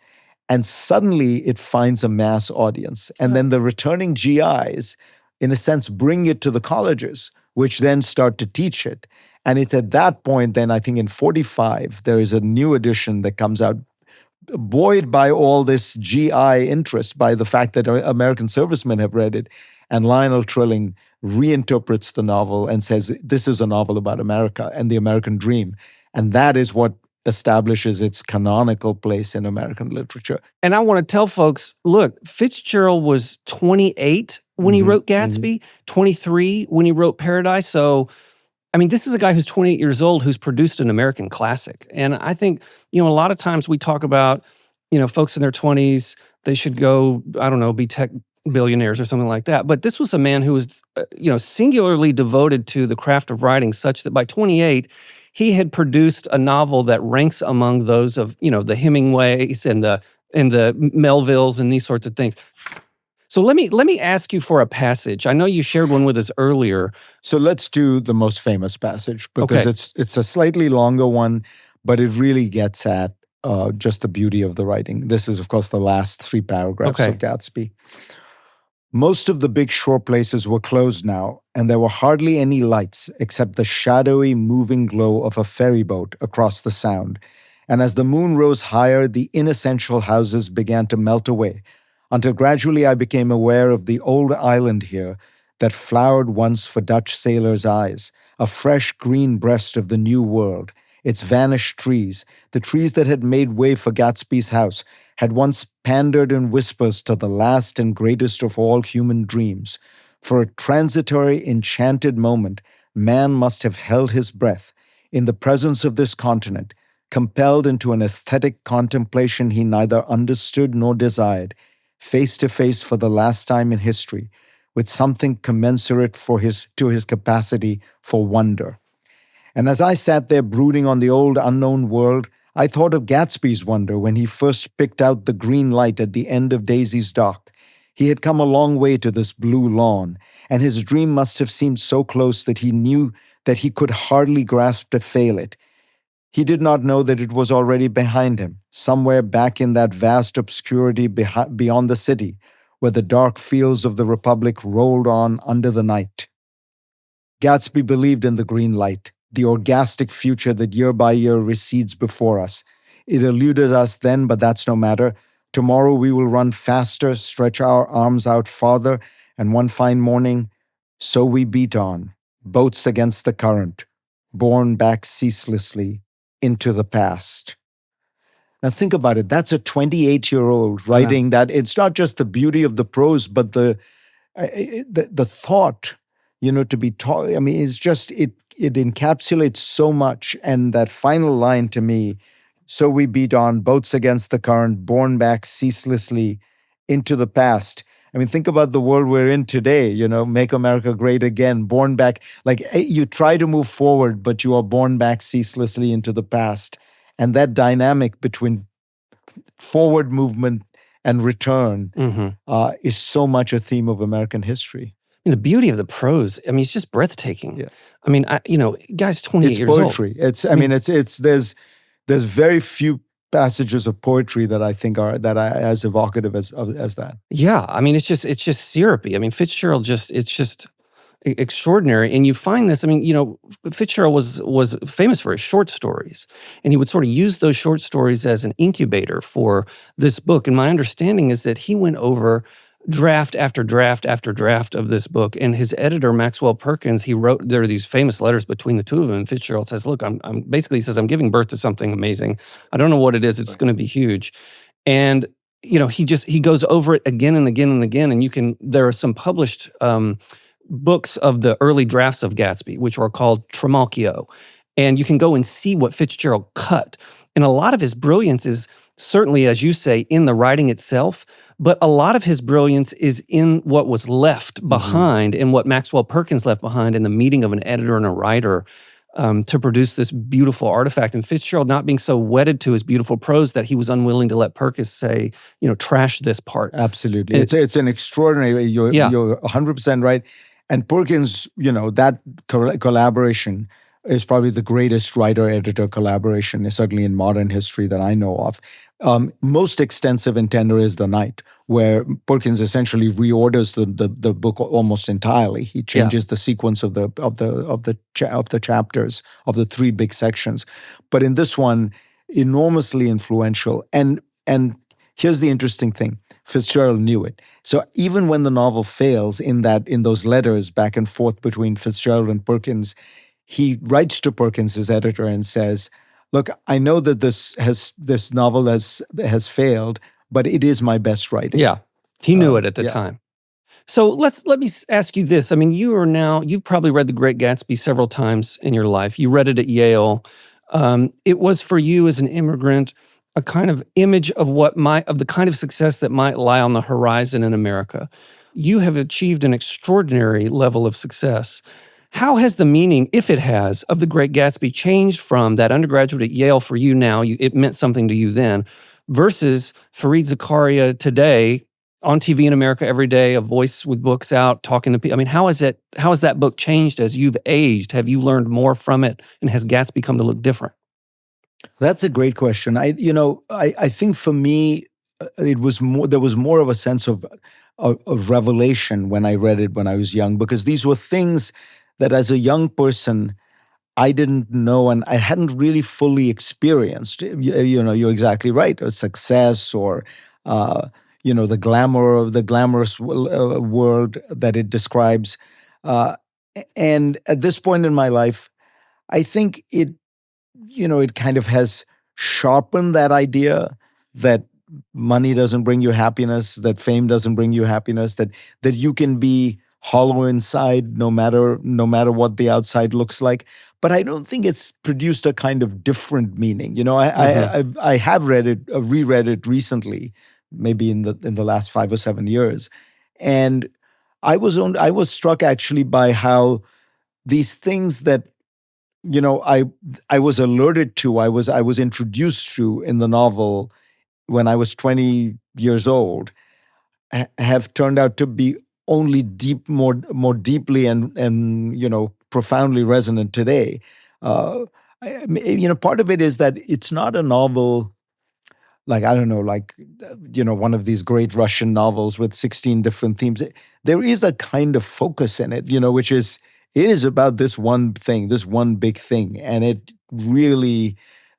And suddenly it finds a mass audience. And then the returning GIs, in a sense, bring it to the colleges, which then start to teach it. And it's at that point, then I think in 1945, there is a new edition that comes out, buoyed by all this GI interest, by the fact that American servicemen have read it. And Lionel Trilling reinterprets the novel and says, this is a novel about America and the American dream. And that is what establishes its canonical place in American literature. And I want to tell folks, look, Fitzgerald was 28 when he wrote Gatsby, 23 when he wrote Paradise. So, this is a guy who's 28 years old who's produced an American classic. And I think, a lot of times we talk about, folks in their 20s, they should go, be tech billionaires or something like that. But this was a man who was, singularly devoted to the craft of writing, such that by 28, he had produced a novel that ranks among those of, the Hemingways and the Melvilles and these sorts of things. So let me ask you for a passage. I know you shared one with us earlier. So let's do the most famous passage, because it's a slightly longer one, but it really gets at just the beauty of the writing. This is, of course, the last 3 paragraphs of Gatsby. Most of the big shore places were closed now, and there were hardly any lights except the shadowy, moving glow of a ferry boat across the Sound. And as the moon rose higher, the inessential houses began to melt away, until gradually I became aware of the old island here that flowered once for Dutch sailors' eyes, a fresh green breast of the new world. Its vanished trees, the trees that had made way for Gatsby's house, had once pandered in whispers to the last and greatest of all human dreams. For a transitory, enchanted moment, man must have held his breath in the presence of this continent, compelled into an aesthetic contemplation he neither understood nor desired, face to face for the last time in history, with something commensurate to his capacity for wonder. And as I sat there brooding on the old unknown world, I thought of Gatsby's wonder when he first picked out the green light at the end of Daisy's dock. He had come a long way to this blue lawn, and his dream must have seemed so close that he knew that he could hardly grasp to fail it. He did not know that it was already behind him, somewhere back in that vast obscurity beyond the city, where the dark fields of the Republic rolled on under the night. Gatsby believed in the green light, the orgastic future that year by year recedes before us. It eluded us then, but that's no matter. Tomorrow we will run faster, stretch our arms out farther, and one fine morning, so we beat on, boats against the current, borne back ceaselessly into the past. Now think about it. That's a 28-year-old writing that. It's not just the beauty of the prose, but the thought, to be taught. I mean, it's just, it encapsulates so much. And that final line to me, so we beat on, boats against the current, borne back ceaselessly into the past. I mean, think about the world we're in today, make America great again, borne back. Like you try to move forward, but you are borne back ceaselessly into the past. And that dynamic between forward movement and return is so much a theme of American history. I mean, the beauty of the prose, I mean, it's just breathtaking. Yeah. I mean, guy's 28 years old. It's poetry. There's very few passages of poetry that I think are as evocative as that. Yeah, I mean, it's just syrupy. I mean, Fitzgerald it's just extraordinary. And you find this, I mean, Fitzgerald was famous for his short stories, and he would sort of use those short stories as an incubator for this book. And my understanding is that he went over draft after draft after draft of this book, and his editor, Maxwell Perkins, there are these famous letters between the two of them, and Fitzgerald says, look, I'm basically, he says, I'm giving birth to something amazing. I don't know what it is. It's going to be huge. And, he goes over it again and again and again, and there are some published books of the early drafts of Gatsby, which are called Trimalchio. And you can go and see what Fitzgerald cut. And a lot of his brilliance is certainly, as you say, in the writing itself, but a lot of his brilliance is in what was left behind and what Maxwell Perkins left behind in the meeting of an editor and a writer to produce this beautiful artifact. And Fitzgerald not being so wedded to his beautiful prose that he was unwilling to let Perkins say, trash this part. Absolutely. It's an extraordinary, you're 100% right. And Perkins, that collaboration is probably the greatest writer-editor collaboration, certainly in modern history that I know of. Most extensive and tender is The Night, where Perkins essentially reorders the book almost entirely. He changes the sequence of the chapters of the three big sections. But in this one, enormously influential. And here's the interesting thing. Fitzgerald knew it. So even when the novel fails in those letters back and forth between Fitzgerald and Perkins, he writes to Perkins, his editor, and says, look, I know that this novel has failed, but it is my best writing. Yeah, he knew it at the time. So let me ask you this. I mean, you've probably read The Great Gatsby several times in your life. You read it at Yale. It was for you as an immigrant a kind of image of of the kind of success that might lie on the horizon in America. You have achieved an extraordinary level of success. How has the meaning, if it has, of The Great Gatsby changed from that undergraduate at Yale for you now, it meant something to you then, versus Fareed Zakaria today, on TV in America every day, a voice with books out, talking to people? I mean, how has that book changed as you've aged? Have you learned more from it, and has Gatsby come to look different? That's a great question. I think for me, there was more of a sense of revelation when I read it when I was young, because these were things that as a young person, I didn't know and I hadn't really fully experienced. You're exactly right. A success or, the glamour of the glamorous world that it describes. And at this point in my life, I think it kind of has sharpened that idea that money doesn't bring you happiness, that fame doesn't bring you happiness, that you can be hollow inside no matter what the outside looks like. But I don't think it's produced a kind of different meaning. I have reread it recently, maybe in the last 5 or 7 years, and I was struck actually by how these things that I was alerted to, I was introduced to in the novel when I was 20 years old, have turned out to be only more deeply and profoundly resonant today. Part of it is that it's not a novel like, I don't know, like, one of these great Russian novels with 16 different themes. There is a kind of focus in it, which is, it is about this one thing, this one big thing. And it really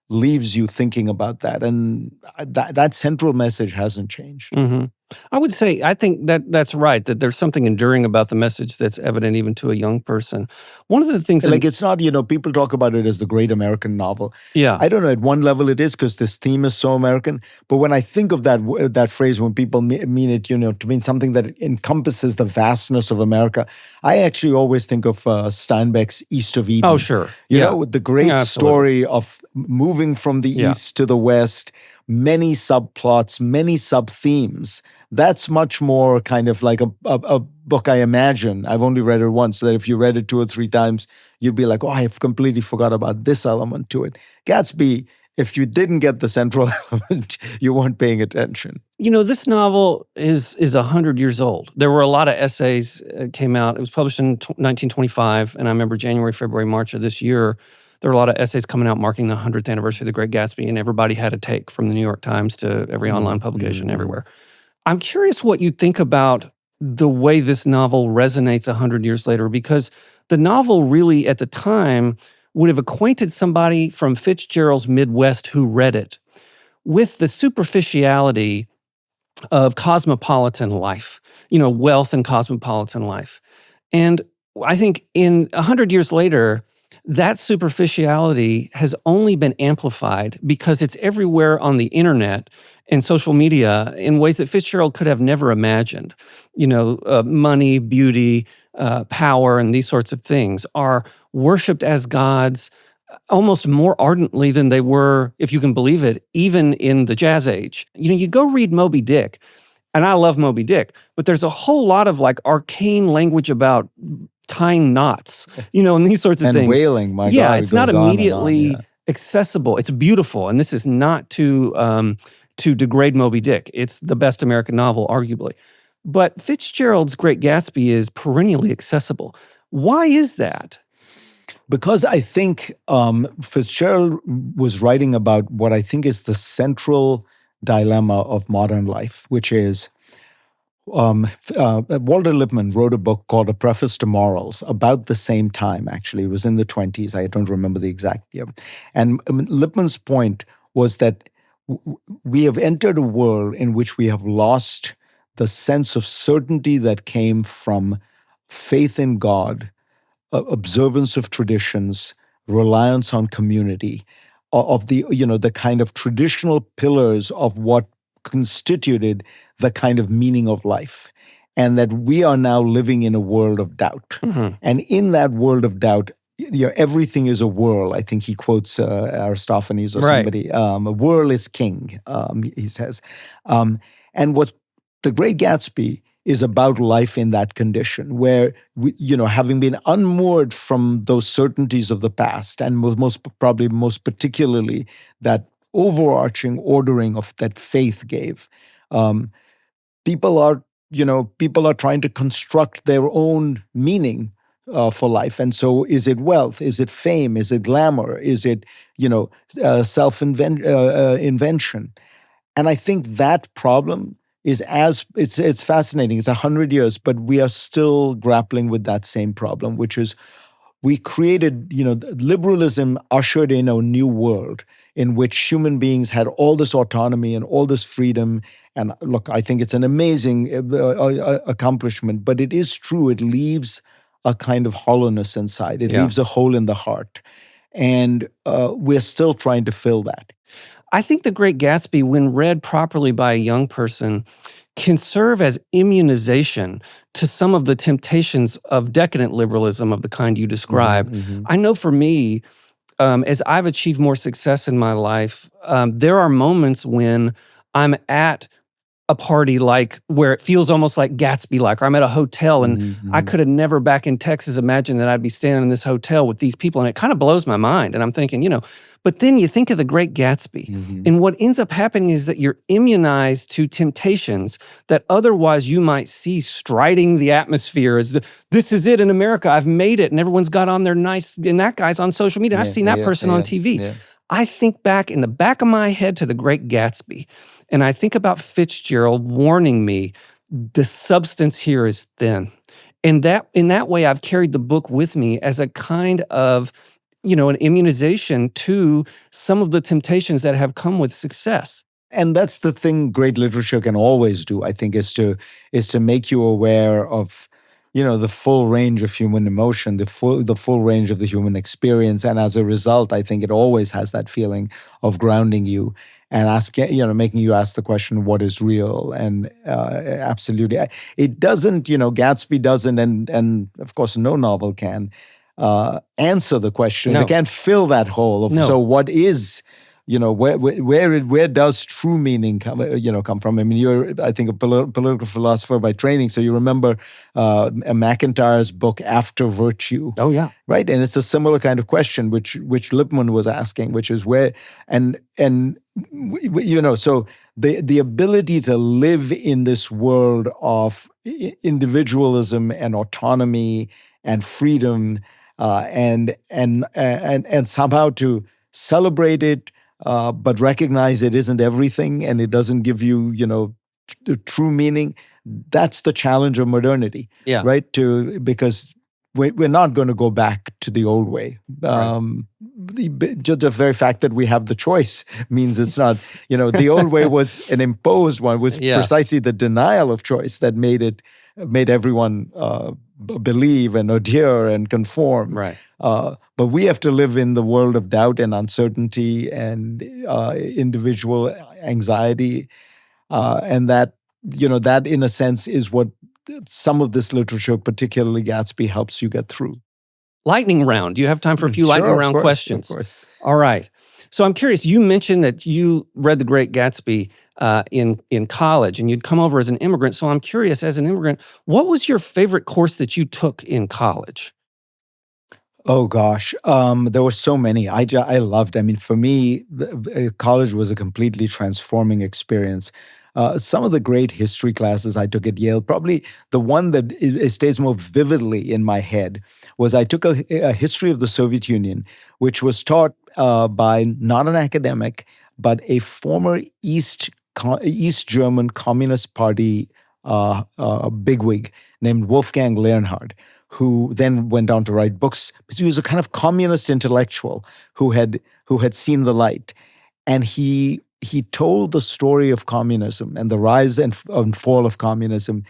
leaves you thinking about that. And that central message hasn't changed. Mm-hmm. I would say, I think that's right, that there's something enduring about the message that's evident even to a young person. One of the things it's not, people talk about it as the great American novel. Yeah. I don't know, at one level it is because this theme is so American. But when I think of that phrase, when people mean it, to mean something that encompasses the vastness of America, I actually always think of Steinbeck's East of Eden. Oh, sure. With the great story of moving from the East to the West, many subplots, many sub-themes. That's much more kind of like a book, I imagine. I've only read it once, so that if you read it 2 or 3 times, you'd be like, oh, I've completely forgot about this element to it. Gatsby, if you didn't get the central element, you weren't paying attention. This novel is 100 years old. There were a lot of essays came out. It was published in 1925, and I remember January, February, March of this year, there were a lot of essays coming out marking the 100th anniversary of the Great Gatsby, and everybody had a take, from the New York Times to every online publication everywhere. I'm curious what you think about the way this novel resonates 100 years later, because the novel really, at the time, would have acquainted somebody from Fitzgerald's Midwest who read it with the superficiality of cosmopolitan life, wealth and cosmopolitan life. And I think in 100 years later, that superficiality has only been amplified because it's everywhere on the internet and social media in ways that Fitzgerald could have never imagined. Money, beauty, power, and these sorts of things are worshipped as gods almost more ardently than they were, if you can believe it, even in the Jazz Age. You go read Moby Dick, and I love Moby Dick, but there's a whole lot of like arcane language about tying knots, and these sorts of things. And whaling, my God. Yeah, it's not immediately accessible. It's beautiful, and this is not to degrade Moby Dick. It's the best American novel, arguably. But Fitzgerald's Great Gatsby is perennially accessible. Why is that? Because I think Fitzgerald was writing about what I think is the central dilemma of modern life, which is Walter Lippmann wrote a book called A Preface to Morals about the same time, actually. It was in the 20s. I don't remember the exact year. And Lippmann's point was that we have entered a world in which we have lost the sense of certainty that came from faith in God, observance of traditions, reliance on community, of the kind of traditional pillars of what constituted the kind of meaning of life. And that we are now living in a world of doubt. Mm-hmm. And in that world of doubt, everything is a whirl. I think he quotes Aristophanes or somebody. A whirl is king, he says. And what The Great Gatsby is about life in that condition where, having been unmoored from those certainties of the past, and most particularly that overarching ordering of that faith gave, people are trying to construct their own meaning for life. And so is it wealth? Is it fame? Is it glamour? Is it, invention? And I think that problem is it's fascinating. It's 100 years, but we are still grappling with that same problem, which is we created, liberalism ushered in a new world in which human beings had all this autonomy and all this freedom and look, I think it's an amazing accomplishment, but it is true. It leaves a kind of hollowness inside. It leaves a hole in the heart. And we're still trying to fill that. I think The Great Gatsby, when read properly by a young person, can serve as immunization to some of the temptations of decadent liberalism of the kind you describe. I know for me, as I've achieved more success in my life, there are moments when I'm at a party like where it feels almost like Gatsby-like, or I'm at a hotel and I could have never back in Texas imagined that I'd be standing in this hotel with these people, and it kind of blows my mind. And I'm thinking, but then you think of The Great Gatsby, and what ends up happening is that you're immunized to temptations that otherwise you might see striding the atmosphere as this is it in America, I've made it, and everyone's got on their nice, and that guy's on social media. I've seen that person on TV. Yeah. I think back in the back of my head to The Great Gatsby, and I think about Fitzgerald warning me, the substance here is thin. And that in that way, I've carried the book with me as a kind of, an immunization to some of the temptations that have come with success. And that's the thing great literature can always do, I think, is to make you aware of, the full range of human emotion, the full range of the human experience. And as a result, I think it always has that feeling of grounding you and making you ask the question, what is real? And absolutely. It doesn't, Gatsby doesn't, and of course no novel can answer the question. No. It can't fill that hole of, so what is, where does true meaning come from? I mean, you're, I think, a political philosopher by training, so you remember McIntyre's book After Virtue. Oh yeah, right. And it's a similar kind of question which Lippmann was asking, which is where so the ability to live in this world of individualism and autonomy and freedom, and somehow to celebrate it. But recognize it isn't everything, and it doesn't give you, true meaning. That's the challenge of modernity, right? Because we're not going to go back to the old way. Just the very fact that we have the choice means it's not, the old way was an imposed one. It was precisely the denial of choice that made everyone believe and adhere and conform. Right. But we have to live in the world of doubt and uncertainty and individual anxiety, and that in a sense is what some of this literature, particularly Gatsby, helps you get through. Lightning round. Do you have time for a few lightning round questions? Of course. All right. So I'm curious, you mentioned that you read The Great Gatsby in college, and you'd come over as an immigrant. So I'm curious, as an immigrant, what was your favorite course that you took in college? Oh gosh, there were so many. I loved. I mean, for me, college was a completely transforming experience. Some of the great history classes I took at Yale, probably the one that stays more vividly in my head was I took a history of the Soviet Union, which was taught by not an academic, but a former East German Communist Party bigwig named Wolfgang Leonhard, who then went on to write books. He was a kind of communist intellectual who had seen the light, and he told the story of communism and the rise and fall of communism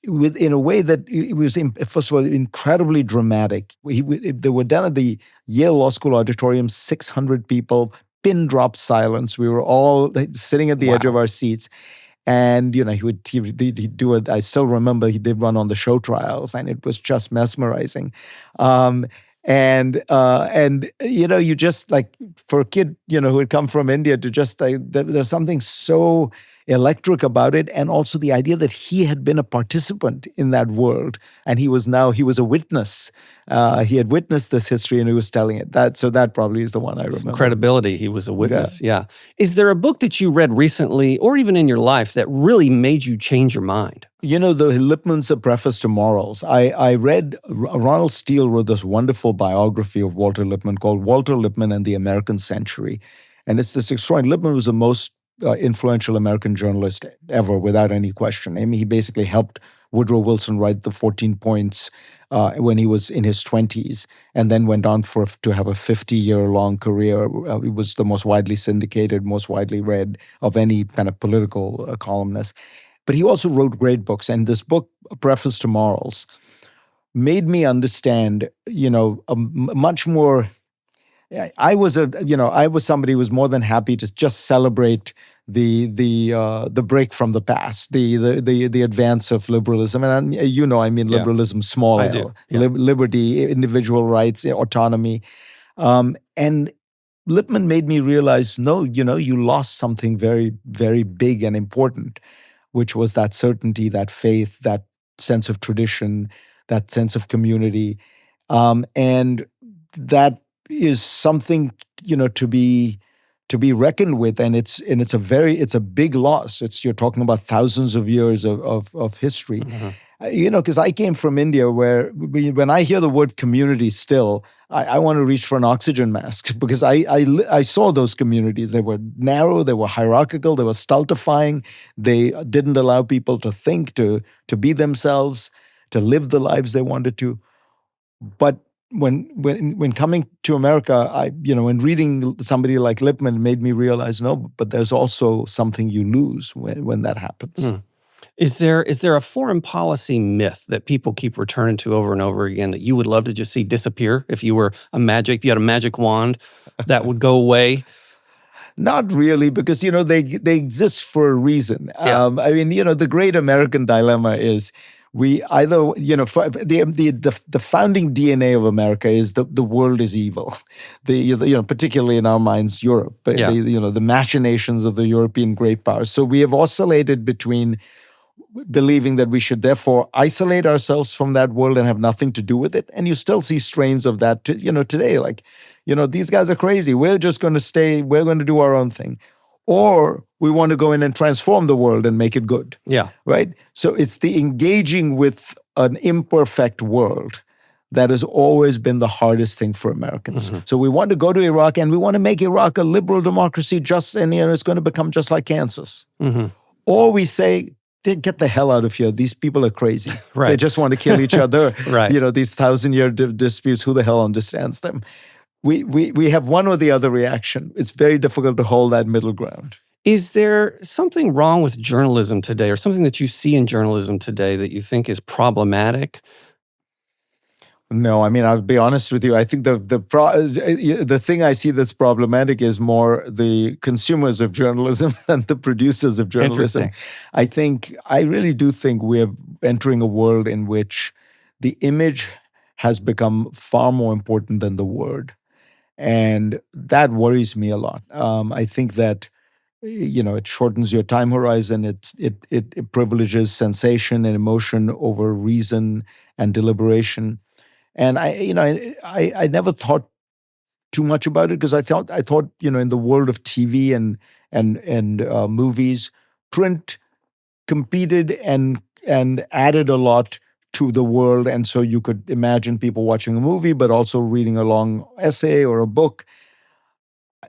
in a way that it was, first of all, incredibly dramatic. They were done at the Yale Law School auditorium, 600 people, pin drop silence. We were all sitting at the edge of our seats. And, he'd do it. I still remember he did one on the show trials, and it was just mesmerizing. You just like, for a kid, who had come from India to just, there's something so electric about it. And also the idea that he had been a participant in that world, and he was a witness. He had witnessed this history, and he was telling it. So that probably is the one I remember. Some credibility. He was a witness. Yeah. Is there a book that you read recently, or even in your life, that really made you change your mind? The Lippmann's A Preface to Morals. I read, Ronald Steele wrote this wonderful biography of Walter Lippmann called Walter Lippmann and the American Century. And it's this extraordinary. Lippmann was the most influential American journalist ever, without any question. I mean, he basically helped Woodrow Wilson write the 14 points when he was in his 20s, and then went on to have a 50-year-long career. He was the most widely syndicated, most widely read of any kind of political columnist. But he also wrote great books. And this book, A Preface to Morals, made me understand, much more. I was somebody who was more than happy to just celebrate the break from the past, the advance of liberalism, and liberalism, small L, liberty, individual rights, autonomy, and Lippmann made me realize, no, you lost something very, very big and important, which was that certainty, that faith, that sense of tradition, that sense of community, and that is something to be reckoned with, and it's a big loss. You're talking about thousands of years of history. Mm-hmm. Because I came from India, where when I hear the word community, still I want to reach for an oxygen mask, because I saw those communities. They were narrow, they were hierarchical, they were stultifying. They didn't allow people to think, to be themselves, to live the lives they wanted to. But when coming to America, when reading somebody like Lippmann, made me realize, no, but there's also something you lose when that happens. Mm. Is there a foreign policy myth that people keep returning to over and over again that you would love to just see disappear if you had a magic wand that would go away? Not really, because they exist for a reason. Yeah. The great American dilemma is, we either, for the founding DNA of America is the world is evil, particularly in our minds, Europe, yeah. The machinations of the European great powers. So we have oscillated between believing that we should therefore isolate ourselves from that world and have nothing to do with it. And you still see strains of that, today. Like, these guys are crazy. We're just going to we're going to do our own thing. Or we want to go in and transform the world and make it good. Yeah. Right? So it's the engaging with an imperfect world that has always been the hardest thing for Americans. Mm-hmm. So we want to go to Iraq, and we want to make Iraq a liberal democracy, and it's going to become just like Kansas. Mm-hmm. Or we say, get the hell out of here. These people are crazy. Right. They just want to kill each other. Right. These 1,000-year disputes, who the hell understands them? We have one or the other reaction. It's very difficult to hold that middle ground. Is there something wrong with journalism today, or something that you see in journalism today that you think is problematic? No, I'll be honest with you. I think the thing I see that's problematic is more the consumers of journalism than the producers of journalism. I really do think we're entering a world in which the image has become far more important than the word. And that worries me a lot. I think that, it shortens your time horizon. It privileges sensation and emotion over reason and deliberation. And I never thought too much about it, because I thought in the world of TV and movies, print competed and added a lot to the world. And so you could imagine people watching a movie, but also reading a long essay or a book.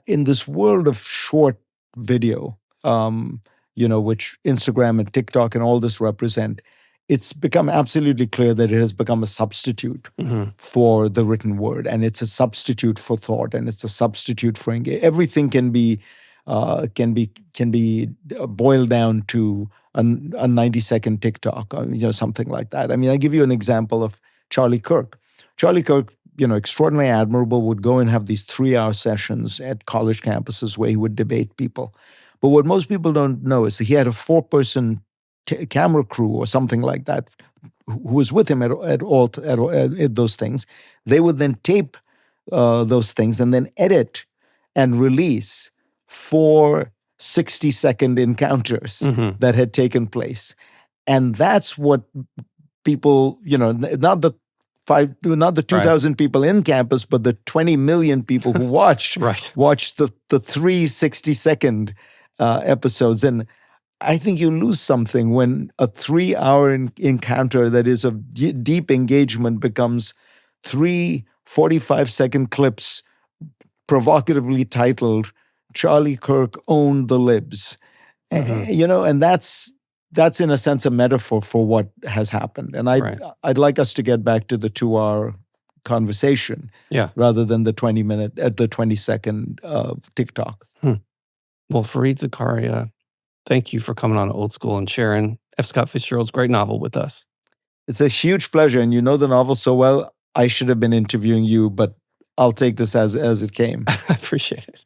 In this world of short video, which Instagram and TikTok and all this represent, it's become absolutely clear that it has become a substitute mm-hmm. for the written word, and it's a substitute for thought, and it's a substitute for engagement. Everything can be boiled down to a 90-second TikTok, or something like that. I give you an example of Charlie Kirk. Charlie Kirk, extraordinarily admirable, would go and have these 3-hour sessions at college campuses where he would debate people. But what most people don't know is that he had a 4-person camera crew or something like that who was with him at those things. They would then tape those things and then edit and release 4 60-second encounters mm-hmm. that had taken place. And that's what people, not the 2,000 right. people in campus, but the 20 million people who watched right. watched the 3 60-second episodes. And I think you lose something when a 3-hour encounter that is of deep engagement becomes 3 45-second clips provocatively titled "Charlie Kirk owned the libs," mm-hmm. And that's that's in a sense a metaphor for what has happened. And I'd like us to get back to the 2-hour conversation rather than the 20-second TikTok. Well, Fareed Zakaria, thank you for coming on Old School and sharing F. Scott Fitzgerald's great novel with us. It's a huge pleasure. And you know the novel so well, I should have been interviewing you, but I'll take this as it came. I appreciate it.